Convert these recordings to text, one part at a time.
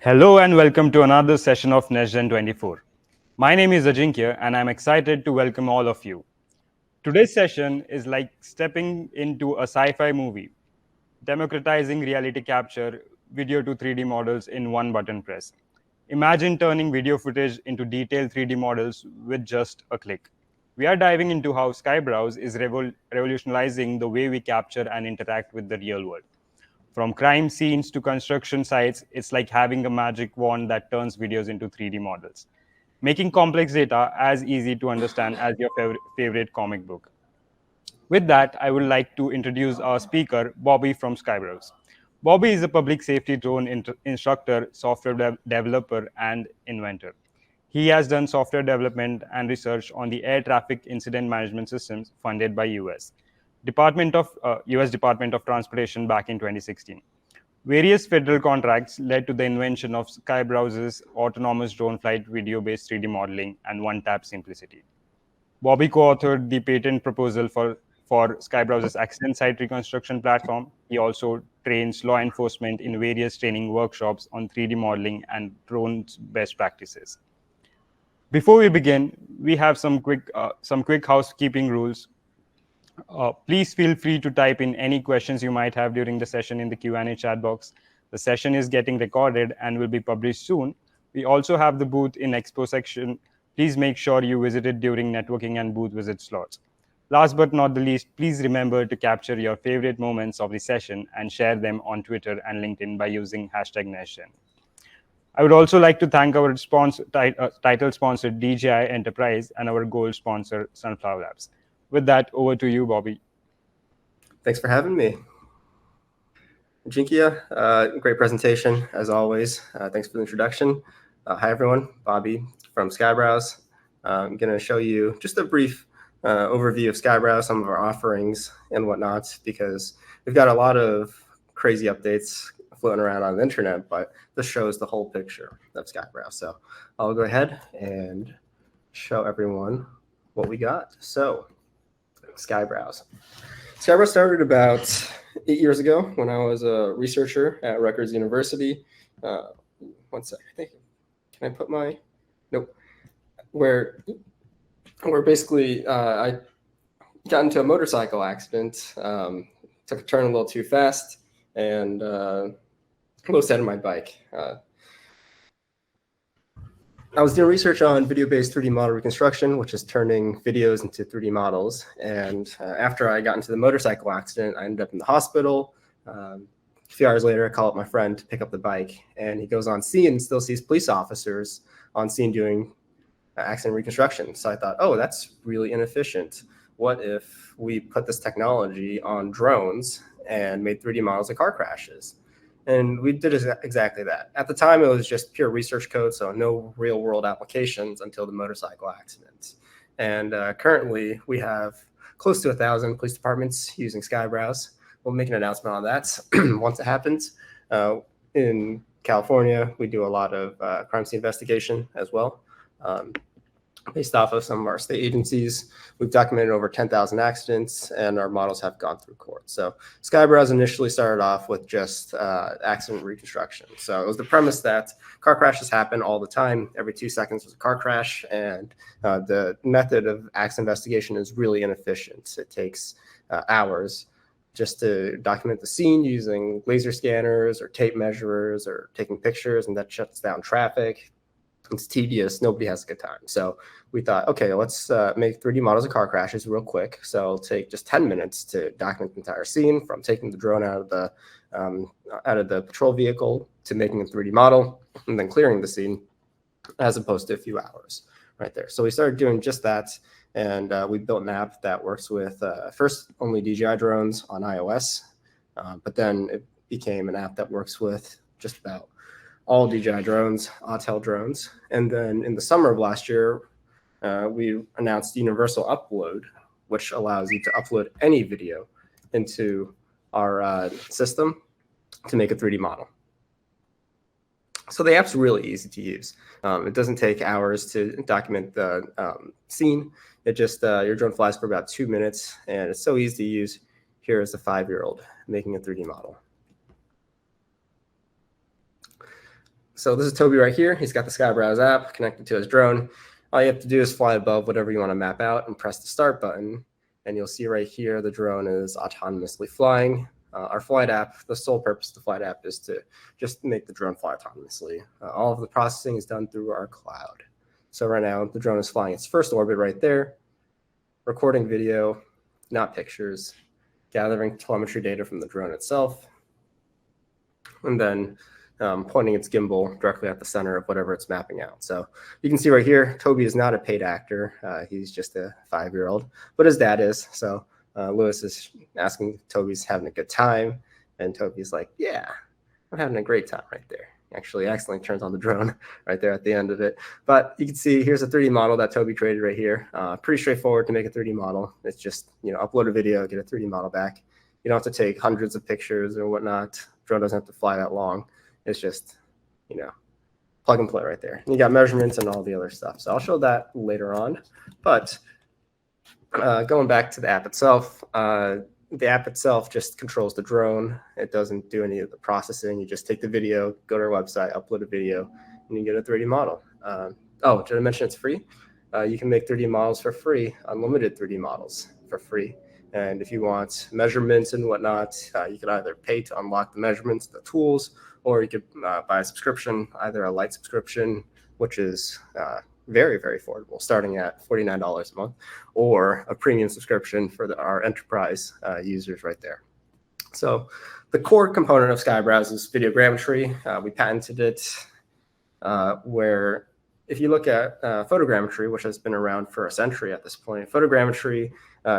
Hello and welcome to another session of NextGen 24. My name is Ajinkya and I'm excited to welcome all of you. Today's session is like stepping into a sci-fi movie, democratizing reality capture, video to 3D models in one button press. Imagine turning video footage into detailed 3D models with just a click. We are diving into how Skybrowse is revolutionizing the way we capture and interact with the real world. From crime scenes to construction sites, it's like having a magic wand that turns videos into 3D models, making complex data as easy to understand as your favorite comic book. With that, I would like to introduce our speaker, Bobby from Skybrowse. Bobby is a public safety drone instructor, software developer, and inventor. He has done software development and research on the air traffic incident management systems funded by US Department of Transportation back in 2016. Various federal contracts led to the invention of Skybrowse's autonomous drone flight video-based 3D modeling and one-tap simplicity. Bobby co-authored the patent proposal for Skybrowse's accident site reconstruction platform. He also trains law enforcement in various training workshops on 3D modeling and drones best practices. Before we begin, we have some quick housekeeping rules. Please feel free to type in any questions you might have during the session in the Q&A chat box. The session is getting recorded and will be published soon. We also have the booth in Expo section. Please make sure you visit it during networking and booth visit slots. Last but not the least, please remember to capture your favorite moments of the session and share them on Twitter and LinkedIn by using #NextGen. I would also like to thank our title sponsor, DJI Enterprise, and our gold sponsor, Sunflower Labs. With that, over to you, Bobby. Thanks for having me. Jinkia, great presentation, as always. Thanks for the introduction. Hi, everyone. Bobby from Skybrowse. I'm going to show you just a brief overview of Skybrowse, some of our offerings and whatnot, because we've got a lot of crazy updates floating around on the internet, but this shows the whole picture of Skybrowse. So I'll go ahead and show everyone what we got. So Skybrowse. Skybrowse started about 8 years ago when I was a researcher at Rutgers University. One second, I think. Can I put my? Nope. Where basically I got into a motorcycle accident, took a turn a little too fast, and almost out of my bike. I was doing research on video-based 3D model reconstruction, which is turning videos into 3D models. And after I got into the motorcycle accident, I ended up in the hospital. A few hours later, I call up my friend to pick up the bike, and he goes on scene and still sees police officers on scene doing accident reconstruction. So I thought, oh, that's really inefficient. What if we put this technology on drones and made 3D models of car crashes? And we did exactly that. At the time, it was just pure research code, so no real world applications until the motorcycle accident. And currently, we have close to 1,000 police departments using Skybrowse. We'll make an announcement on that once it happens. In California, we do a lot of crime scene investigation as well. Based off of some of our state agencies, we've documented over 10,000 accidents, and our models have gone through court. So Skybrowse initially started off with just accident reconstruction. So it was the premise that car crashes happen all the time. Every 2 seconds there's a car crash, and the method of accident investigation is really inefficient. It takes hours just to document the scene using laser scanners or tape measurers or taking pictures, and that shuts down traffic. It's tedious. Nobody has a good time. So we thought, okay, let's make 3D models of car crashes real quick. So it'll take just 10 minutes to document the entire scene, from taking the drone out of the patrol vehicle to making a 3D model and then clearing the scene, as opposed to a few hours right there. So we started doing just that, and we built an app that works with first only DJI drones on iOS, but then it became an app that works with just about all DJI drones, Autel drones. And then in the summer of last year, we announced universal upload, which allows you to upload any video into our system to make a 3D model. So the app's really easy to use. It doesn't take hours to document the scene. It just, your drone flies for about 2 minutes, and it's so easy to use. Here is a 5-year-old making a 3D model. So this is Toby right here. He's got the Skybrowse app connected to his drone. All you have to do is fly above whatever you want to map out and press the start button. And you'll see right here, the drone is autonomously flying. Our flight app, the sole purpose of the flight app is to just make the drone fly autonomously. All of the processing is done through our cloud. So right now, the drone is flying its first orbit right there, recording video, not pictures, gathering telemetry data from the drone itself, and then pointing its gimbal directly at the center of whatever it's mapping out. So you can see right here, Toby is not a paid actor. He's just a 5-year-old, but his dad is. So Lewis is asking if Toby's having a good time, and Toby's like, yeah, I'm having a great time right there. Actually accidentally turns on the drone right there at the end of it. But you can see here's a 3D model that Toby created right here. Pretty straightforward to make a 3D model. It's just, upload a video, get a 3D model back. You don't have to take hundreds of pictures or whatnot. Drone doesn't have to fly that long. It's just, plug and play right there. You got measurements and all the other stuff. So I'll show that later on. But going back to the app itself, the app itself just controls the drone. It doesn't do any of the processing. You just take the video, go to our website, upload a video, and you get a 3D model. Oh, did I mention it's free? You can make 3D models for free, unlimited 3D models for free. And if you want measurements and whatnot, you could either pay to unlock the measurements, the tools, or you could buy a subscription, either a light subscription, which is very, very affordable, starting at $49 a month, or a premium subscription for our enterprise users right there. So the core component of Skybrowse is videogrammetry. We patented it where if you look at photogrammetry, which has been around for a century at this point, photogrammetry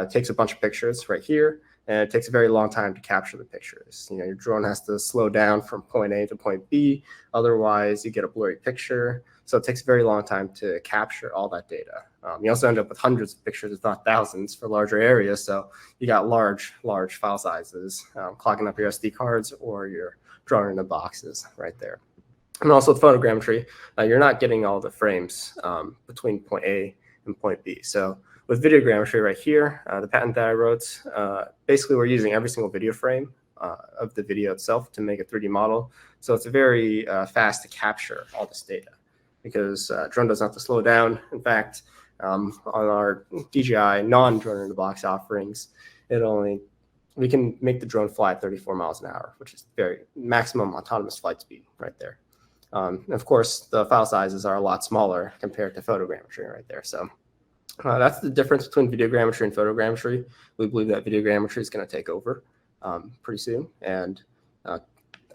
takes a bunch of pictures right here, and it takes a very long time to capture the pictures. Your drone has to slow down from point A to point B, otherwise you get a blurry picture. So it takes a very long time to capture all that data. You also end up with hundreds of pictures, if not thousands, for larger areas. So you got large file sizes, clogging up your SD cards or your drawing in the boxes right there. And also with photogrammetry, you're not getting all the frames between point A and point B. So with videogrammetry right here, the patent that I wrote, basically we're using every single video frame of the video itself to make a 3D model. So it's very fast to capture all this data because drone doesn't have to slow down. In fact, on our DJI non-drone in the box offerings, we can make the drone fly at 34 miles an hour, which is very maximum autonomous flight speed right there. Of course, the file sizes are a lot smaller compared to photogrammetry right there. So that's the difference between videogrammetry and photogrammetry. We believe that videogrammetry is going to take over pretty soon. And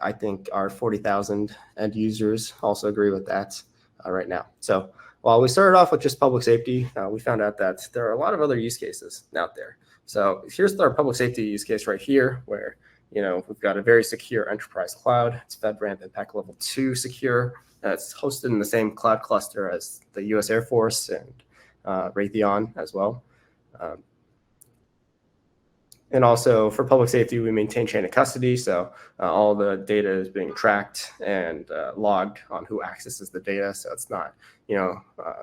I think our 40,000 end users also agree with that right now. So while we started off with just public safety, we found out that there are a lot of other use cases out there. So here's our public safety use case right here, where we've got a very secure enterprise cloud. It's FedRAMP Impact Level 2 secure. It's hosted in the same cloud cluster as the U.S. Air Force and Raytheon as well. And also for public safety, we maintain chain of custody. So all the data is being tracked and logged on who accesses the data. So it's not,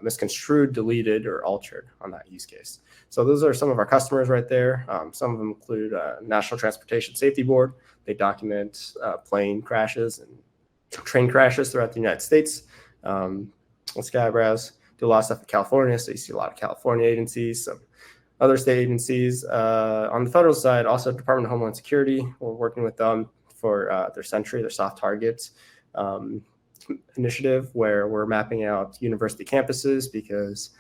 misconstrued, deleted, or altered on that use case. So those are some of our customers right there. Some of them include National Transportation Safety Board. They document plane crashes and train crashes throughout the United States. Skybrowse do a lot of stuff in California. So you see a lot of California agencies, some other state agencies. On the federal side, also Department of Homeland Security. We're working with them for their Sentry, their soft targets initiative, where we're mapping out university campuses because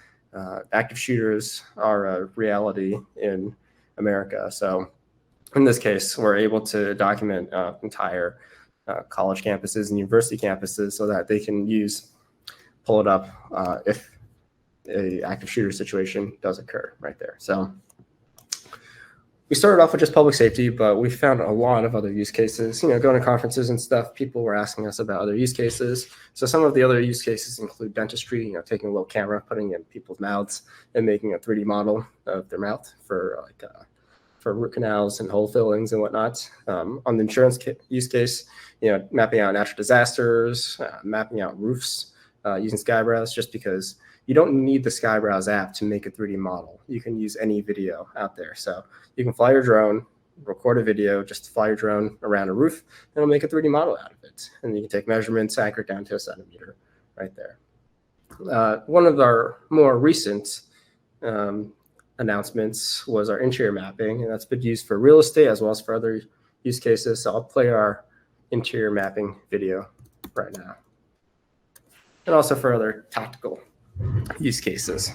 active shooters are a reality in America. So in this case, we're able to document entire college campuses and university campuses so that they can pull it up if a active shooter situation does occur right there. So we started off with just public safety, but we found a lot of other use cases. Going to conferences and stuff, people were asking us about other use cases. So some of the other use cases include dentistry, taking a little camera, putting it in people's mouths and making a 3D model of their mouth for root canals and hole fillings and whatnot. On the insurance use case, mapping out natural disasters, mapping out roofs using Skybrowse, just because you don't need the Skybrowse app to make a 3D model. You can use any video out there. So you can fly your drone, record a video, just fly your drone around a roof, and it'll make a 3D model out of it. And you can take measurements, accurate down to a centimeter right there. One of our more recent announcements was our interior mapping, and that's been used for real estate as well as for other use cases. So I'll play our interior mapping video right now, and also for other tactical use cases.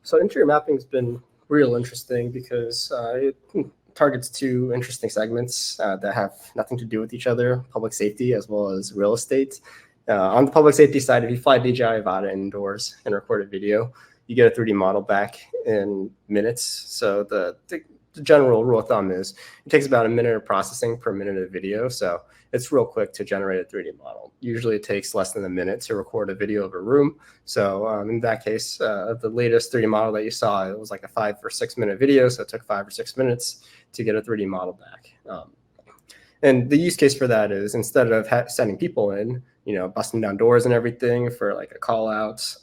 So interior mapping has been real interesting because it targets two interesting segments that have nothing to do with each other: public safety as well as real estate. On the public safety side, if you fly DJI Avata indoors and record a video, you get a 3D model back in minutes. So the general rule of thumb is it takes about a minute of processing per minute of video. So it's real quick to generate a 3D model. Usually it takes less than a minute to record a video of a room. So in that case, the latest 3D model that you saw, it was like a 5 or 6 minute video. So it took 5 or 6 minutes to get a 3D model back. And the use case for that is instead of sending people in, busting down doors and everything for like a call out,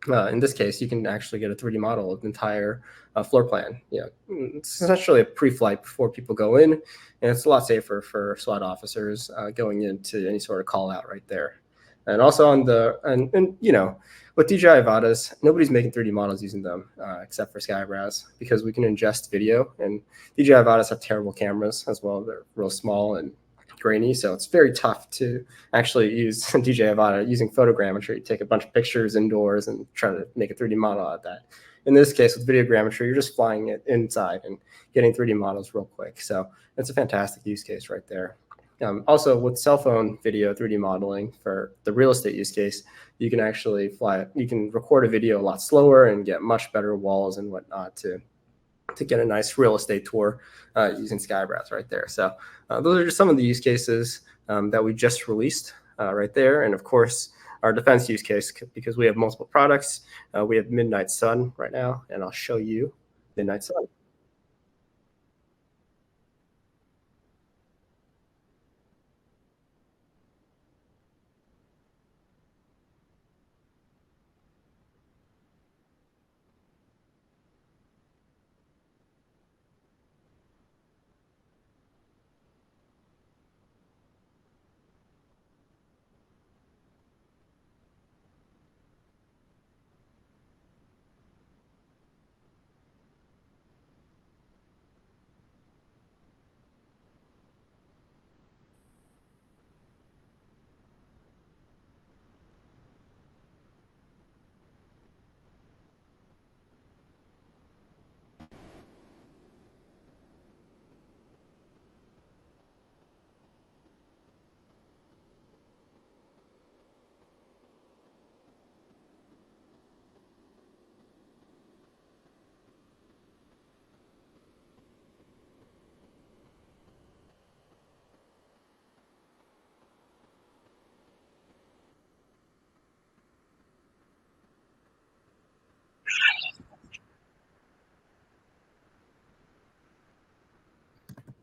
in this case, you can actually get a 3D model of the entire floor plan. It's essentially a pre-flight before people go in, and it's a lot safer for SWAT officers going into any sort of call out right there. And also on with DJI Avatas, nobody's making 3D models using them except for Skybrowse, because we can ingest video, and DJI Avatas have terrible cameras as well. They're real small and grainy, so it's very tough to actually use DJI Avata using photogrammetry. Take a bunch of pictures indoors and try to make a 3D model out of that. In this case, with videogrammetry, you're just flying it inside and getting 3D models real quick. So it's a fantastic use case right there. Also, with cell phone video 3D modeling for the real estate use case, you can actually you can record a video a lot slower and get much better walls and whatnot to get a nice real estate tour using Skybrowse right there. So those are just some of the use cases that we just released right there. And of course, our defense use case, because we have multiple products. We have Midnight Sun right now, and I'll show you Midnight Sun.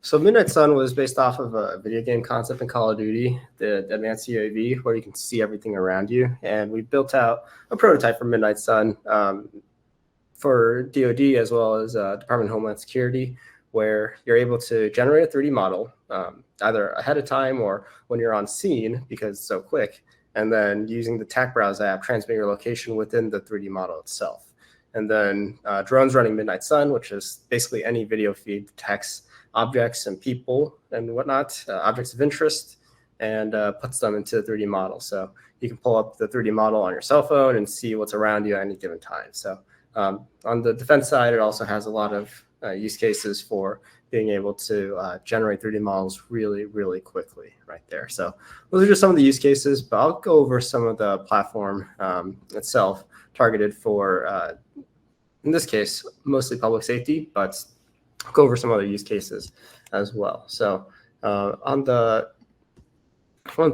So Midnight Sun was based off of a video game concept in Call of Duty, the advanced UAV, where you can see everything around you. And we built out a prototype for Midnight Sun for DoD as well as Department of Homeland Security, where you're able to generate a 3D model either ahead of time or when you're on scene because it's so quick. And then using the TAC Browse app, transmit your location within the 3D model itself. And then drones running Midnight Sun, which is basically any video feed detects objects and people and whatnot, objects of interest, and puts them into the 3D model. So you can pull up the 3D model on your cell phone and see what's around you at any given time. So on the defense side, it also has a lot of use cases for being able to generate 3D models really, really quickly right there. So those are just some of the use cases, but I'll go over some of the platform itself targeted for, in this case, mostly public safety, but I'll go over some other use cases as well. So one of the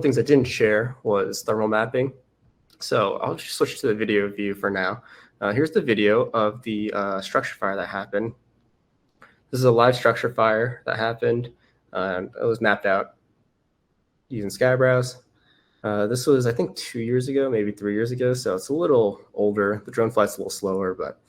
things I didn't share was thermal mapping. So I'll just switch to the video view for now. Here's the video of the structure fire that happened. This is a live structure fire that happened. It was mapped out using SkyBrowse. This was, I think, 2 years ago, maybe 3 years ago. So it's a little older. The drone flight's a little slower, but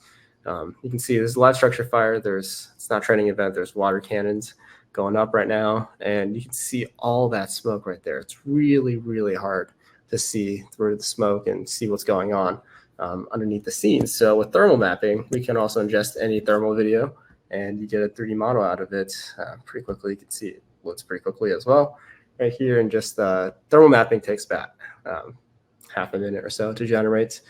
you can see there's a live structure fire. It's not a training event. There's water cannons going up right now. And you can see all that smoke right there. It's really, really hard to see through the smoke and see what's going on underneath the scenes. So with thermal mapping, we can also ingest any thermal video and you get a 3D model out of it pretty quickly. You can see it loads pretty quickly as well right here. And just thermal mapping takes about half a minute or so to generate.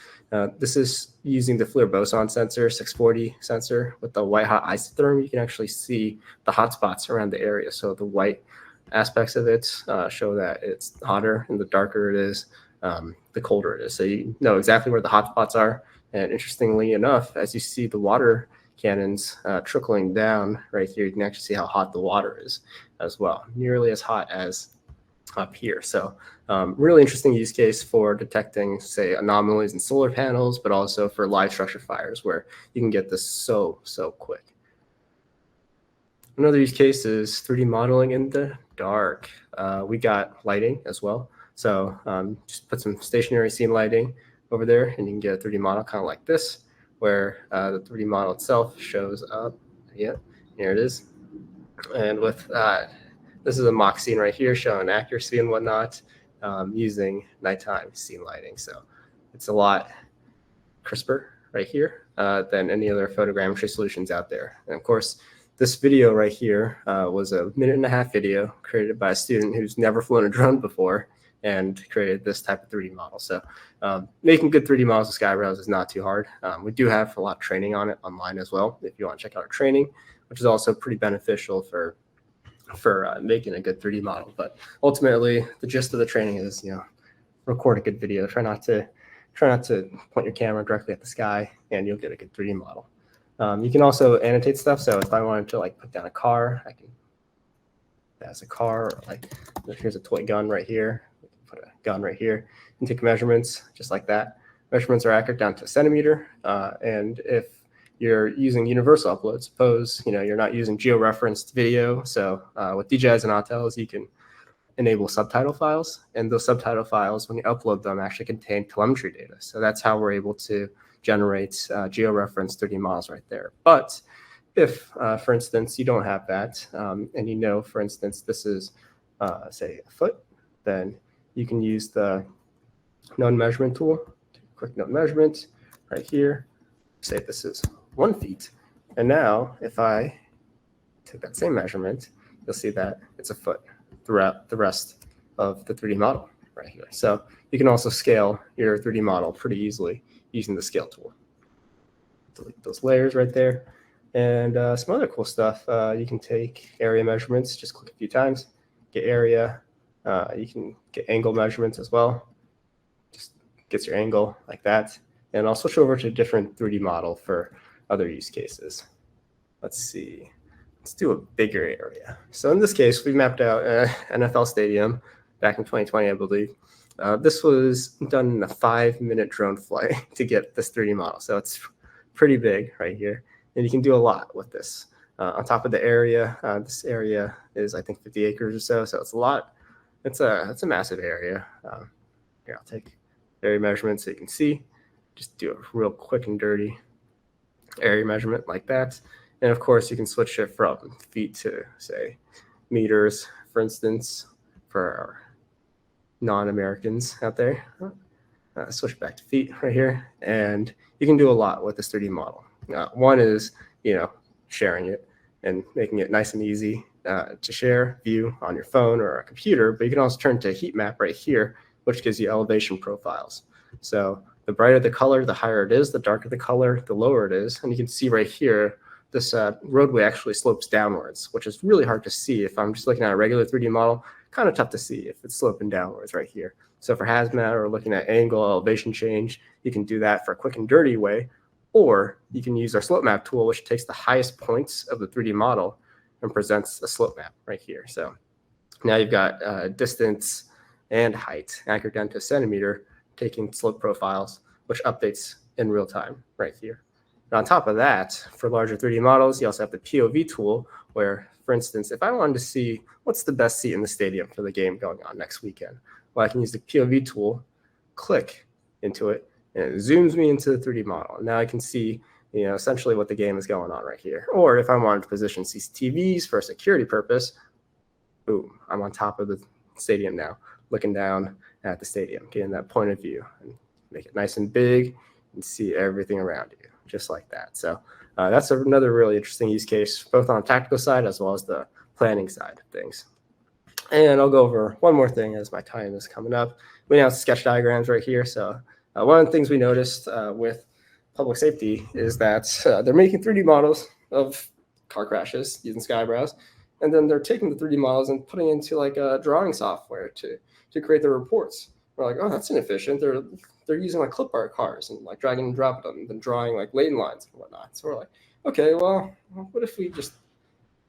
This is using the FLIR boson sensor, 640 sensor with the white hot isotherm. You can actually see the hot spots around the area. So the white aspects of it show that it's hotter, and the darker it is, the colder it is. So you know exactly where the hot spots are. And interestingly enough, as you see the water cannons trickling down right here, you can actually see how hot the water is as well, nearly as hot as up here. So really interesting use case for detecting, say, anomalies in solar panels, but also for live structure fires where you can get this so quick. Another use case is 3D modeling in the dark. We got lighting as well. So just put some stationary scene lighting over there and you can get a 3D model kind of like this, where the 3D model itself shows up. Yeah, here it is. And with this is a mock scene right here showing accuracy and whatnot using nighttime scene lighting. So it's a lot crisper right here than any other photogrammetry solutions out there. And of course, this video right here was a 1.5-minute video created by a student who's never flown a drone before and created this type of 3D model. So making good 3D models with SkyBrowse is not too hard. We do have a lot of training on it online as well, if you want to check out our training, which is also pretty beneficial for making a good 3D model. But ultimately, the gist of the training is, record a good video. Try not to point your camera directly at the sky, and you'll get a good 3D model. You can also annotate stuff. So if I wanted to put down a car, I can. That's a car. Or here's a toy gun right here. Put a gun right here and take measurements just like that. Measurements are accurate down to a centimeter. And if you're using universal upload, suppose you're not using georeferenced video. So with DJIs and Autels, you can enable subtitle files, and those subtitle files, when you upload them, actually contain telemetry data. So that's how we're able to generate georeferenced 3D models right there. But if, for instance, you don't have that, and for instance, this is, say, a foot, then you can use the node measurement tool. Take a quick node measurement right here. Say this is 1 feet. And now if I take that same measurement, you'll see that it's a foot throughout the rest of the 3D model right here. So you can also scale your 3D model pretty easily using the scale tool. Delete those layers right there. And some other cool stuff, you can take area measurements, just click a few times, get area. You can get angle measurements as well. Just gets your angle like that. And I'll switch over to a different 3D model for other use cases. Let's see. Let's do a bigger area. So in this case, we mapped out an NFL stadium back in 2020, I believe. This was done in a 5-minute drone flight to get this 3D model. So it's pretty big right here. And you can do a lot with this. on top of the area. This area is, I think, 50 acres or so, so it's a lot. It's a massive area. Here, I'll take area measurement so you can see. Just do a real quick and dirty area measurement like that. And of course, you can switch it from feet to, say, meters, for instance, for our non-Americans out there. Switch back to feet right here. And you can do a lot with this 3D model. One is, sharing it and making it nice and easy to share, view on your phone or a computer, but you can also turn to a heat map right here, which gives you elevation profiles. So the brighter the color, the higher it is, the darker the color, the lower it is. And you can see right here, this roadway actually slopes downwards, which is really hard to see. If I'm just looking at a regular 3D model, kind of tough to see if it's sloping downwards right here. So for hazmat or looking at angle, elevation change, you can do that for a quick and dirty way. Or you can use our slope map tool, which takes the highest points of the 3D model and presents a slope map right here. So now you've got distance and height anchored down to a centimeter, taking slope profiles, which updates in real time right here. And on top of that, for larger 3D models, you also have the POV tool where, for instance, if I wanted to see what's the best seat in the stadium for the game going on next weekend, well, I can use the POV tool, click into it, and it zooms me into the 3D model. And now I can see, essentially what the game is going on right here. Or if I wanted to position CCTVs for a security purpose, boom, I'm on top of the stadium now, looking down at the stadium, getting that point of view, and make it nice and big and see everything around you, just like that. So that's another really interesting use case, both on the tactical side as well as the planning side of things. And I'll go over one more thing as my time is coming up. We now have sketch diagrams right here. So one of the things we noticed with public safety is that they're making 3D models of car crashes using SkyBrowse, and then they're taking the 3D models and putting into like a drawing software to create the reports. We're like, oh, that's inefficient. They're using like clip art cars and like dragging and dropping them and then drawing like lane lines and whatnot. So we're like, okay, well, what if we just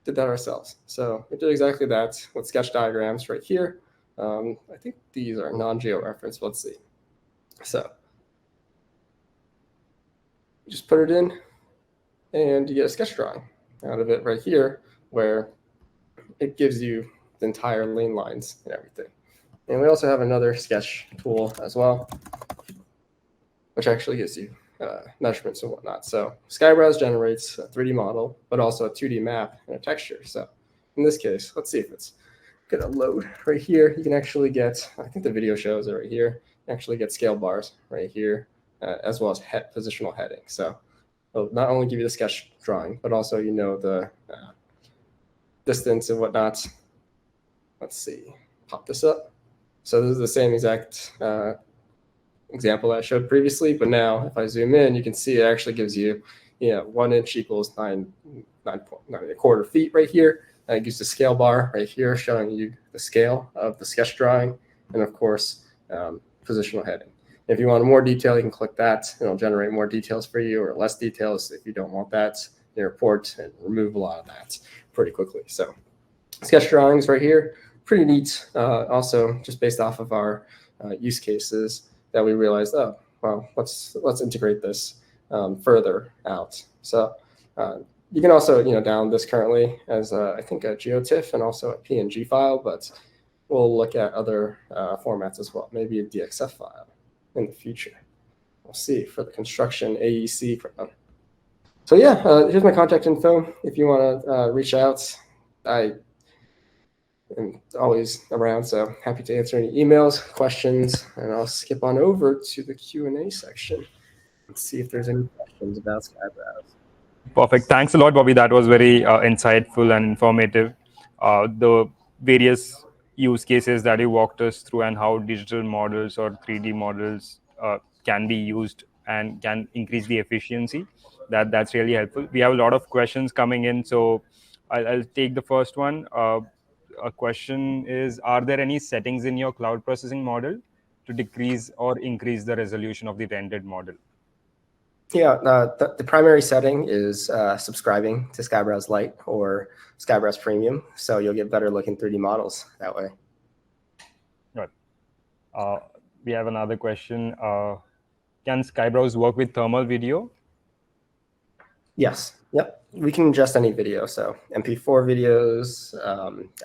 did that ourselves? So we did exactly that with sketch diagrams right here. I think these are non-geo-referenced. Let's see. So you just put it in and you get a sketch drawing out of it right here where it gives you the entire lane lines and everything. And we also have another sketch tool as well, which actually gives you measurements and whatnot. So SkyBrowse generates a 3D model, but also a 2D map and a texture. So in this case, let's see if it's going to load right here. You can actually get, I think the video shows it right here, you actually get scale bars right here, as well as positional heading. So it'll not only give you the sketch drawing, but also the distance and whatnot. Let's see, pop this up. So this is the same exact example that I showed previously, but now if I zoom in, you can see it actually gives you, 1 inch equals 9.125 feet right here. And it gives the scale bar right here showing you the scale of the sketch drawing, and of course, positional heading. If you want more detail, you can click that. It'll generate more details for you or less details if you don't want that in your report, and remove a lot of that pretty quickly. So sketch drawings right here, pretty neat. Also, just based off of our use cases that we realized, oh, well, let's integrate this further out. So you can also download this currently as I think a GeoTIFF and also a PNG file, but we'll look at other formats as well, maybe a DXF file in the future. We'll see for the construction AEC. So yeah, here's my contact info. If you want to reach out, I am always around, so happy to answer any emails, questions, and I'll skip on over to the Q&A section and see if there's any questions about SkyBrowse. Perfect. Thanks a lot, Bobby. That was very insightful and informative. The various use cases that you walked us through and how digital models or 3D models can be used and can increase the efficiency. That's really helpful. We have a lot of questions coming in, so I'll take the first one. A question is, are there any settings in your cloud processing model to decrease or increase the resolution of the rendered model? Yeah, the primary setting is subscribing to SkyBrowse Lite or SkyBrowse Premium, so you'll get better looking 3D models that way. Right. We have another question. Can SkyBrowse work with thermal video? Yes. Yep, we can ingest any video. So MP4 videos,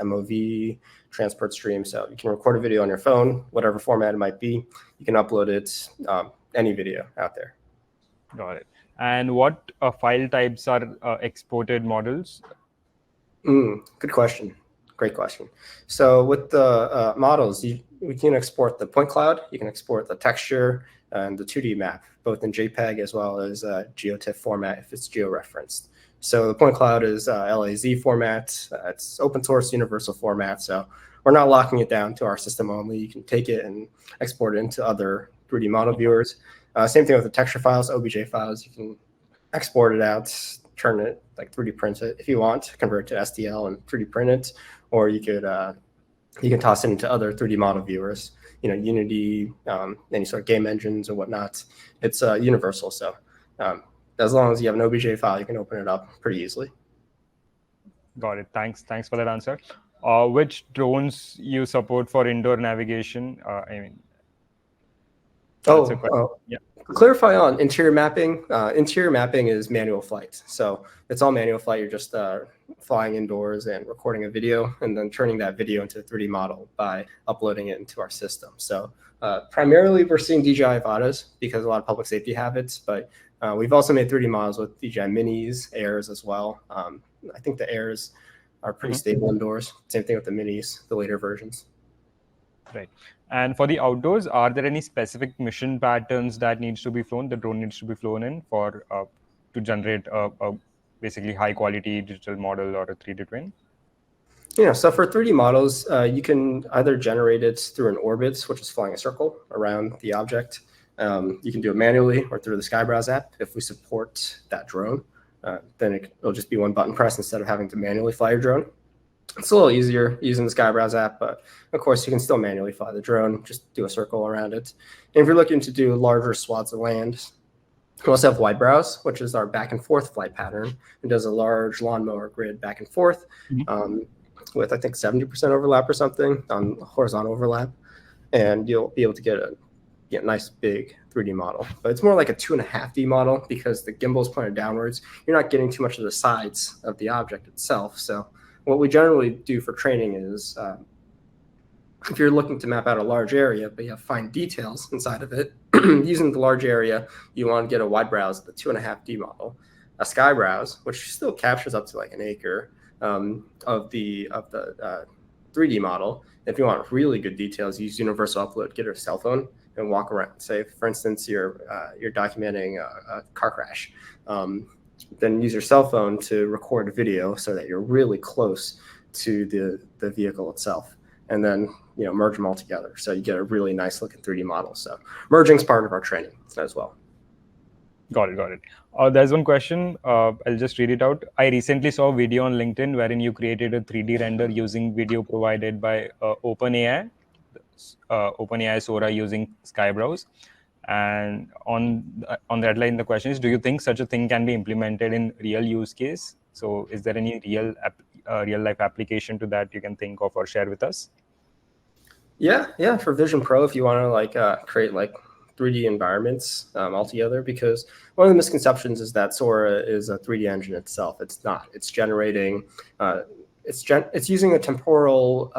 MOV, transport stream. So you can record a video on your phone, whatever format it might be. You can upload it, any video out there. Got it. And what file types are exported models? Good question. Great question. So with the models, we can export the point cloud, you can export the texture and the 2D map, both in JPEG as well as GeoTIFF format if it's georeferenced. So the point cloud is LAZ format. It's open source universal format. So we're not locking it down to our system only. You can take it and export it into other 3D model viewers. Same thing with the texture files, OBJ files. You can export it out, turn it, like 3D print it if you want, convert it to STL and 3D print it, or you can toss it into other 3D model viewers, Unity, any sort of game engines or whatnot. It's universal. So as long as you have an OBJ file, you can open it up pretty easily. Got it. Thanks for that answer. Which drones you support for indoor navigation? Yeah. Clarify on interior mapping. Interior mapping is manual flight. So it's all manual flight. You're just flying indoors and recording a video and then turning that video into a 3D model by uploading it into our system. So primarily we're seeing DJI Avatas because a lot of public safety have it, but we've also made 3D models with DJI Minis, Airs as well. I think the Airs are pretty stable indoors. Same thing with the Minis, the later versions. Right. And for the outdoors, are there any specific mission patterns that needs to be flown, the drone needs to be flown in for to generate a basically high quality digital model or a 3D twin? So for 3D models, you can either generate it through an orbit, which is flying a circle around the object. You can do it manually or through the Skybrowse app. If we support that drone, then it'll just be one button press instead of having to manually fly your drone. It's a little easier using the Skybrowse app, but of course you can still manually fly the drone, just do a circle around it. And if you're looking to do larger swaths of land, we also have wide browse, which is our back and forth flight pattern. It does a large lawnmower grid back and forth with, I think, 70% overlap or something on horizontal overlap. And you'll be able to get a nice big 3D model. But it's more like a 2.5D model because the gimbal is pointed downwards. You're not getting too much of the sides of the object itself. So what we generally do for training is if you're looking to map out a large area, but you have fine details inside of it, using the large area, you want to get a wide browse, the 2.5D model, a sky browse, which still captures up to like an acre of the 3D model. If you want really good details, use universal upload, get a cell phone and walk around. Say, for instance, you're documenting a car crash. Then use your cell phone to record a video so that you're really close to the vehicle itself, and then merge them all together so you get a really nice looking 3D model. So merging is part of our training as well. Got it. There's one question. I'll just read it out. I recently saw a video on LinkedIn wherein you created a 3D render using video provided by OpenAI Sora using Skybrowse. And on that line, the question is, do you think such a thing can be implemented in real use case? So is there any real life application to that you can think of or share with us? Yeah. For Vision Pro, if you want to create 3D environments altogether, because one of the misconceptions is that Sora is a 3D engine itself. It's not. It's generating. It's using a temporal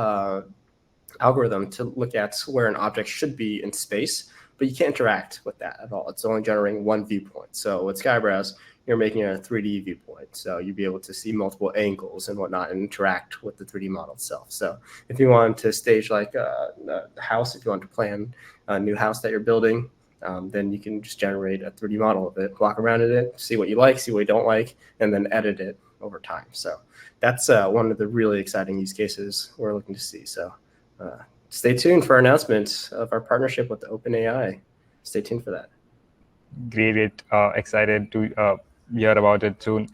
algorithm to look at where an object should be in space, but you can't interact with that at all. It's only generating one viewpoint. So with Skybrowse, you're making a 3D viewpoint. So you'll be able to see multiple angles and whatnot and interact with the 3D model itself. So if you want to stage a house, if you want to plan a new house that you're building, then you can just generate a 3D model of it, walk around in it, see what you like, see what you don't like, and then edit it over time. So that's one of the really exciting use cases we're looking to see. So stay tuned for our announcement of our partnership with OpenAI. Stay tuned for that. Great. Excited to hear about it soon.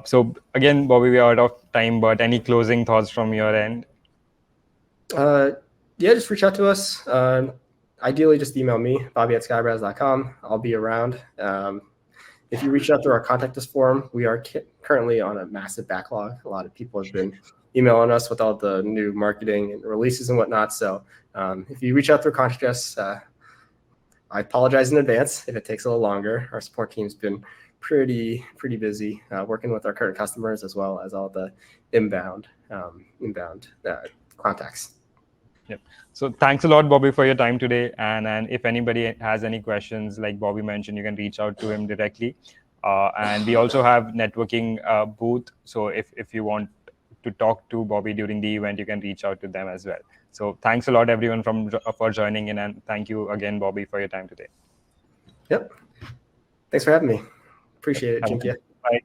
So again, Bobby, we are out of time, but any closing thoughts from your end? Just reach out to us. Ideally, just email me, bobby@skybrowse.com. I'll be around. If you reach out through our contact us form, we are currently on a massive backlog. A lot of people have been emailing us with all the new marketing and releases and whatnot. So if you reach out through contact us, I apologize in advance if it takes a little longer. Our support team's been pretty busy working with our current customers as well as all the inbound contacts. Yep. So thanks a lot, Bobby, for your time today. And if anybody has any questions, like Bobby mentioned, you can reach out to him directly. And we also have networking booth. So if you want to talk to Bobby during the event, you can reach out to them as well. So thanks a lot, everyone, for joining in. And thank you again, Bobby, for your time today. Yep. Thanks for having me. Appreciate it, Jinkia. Bye.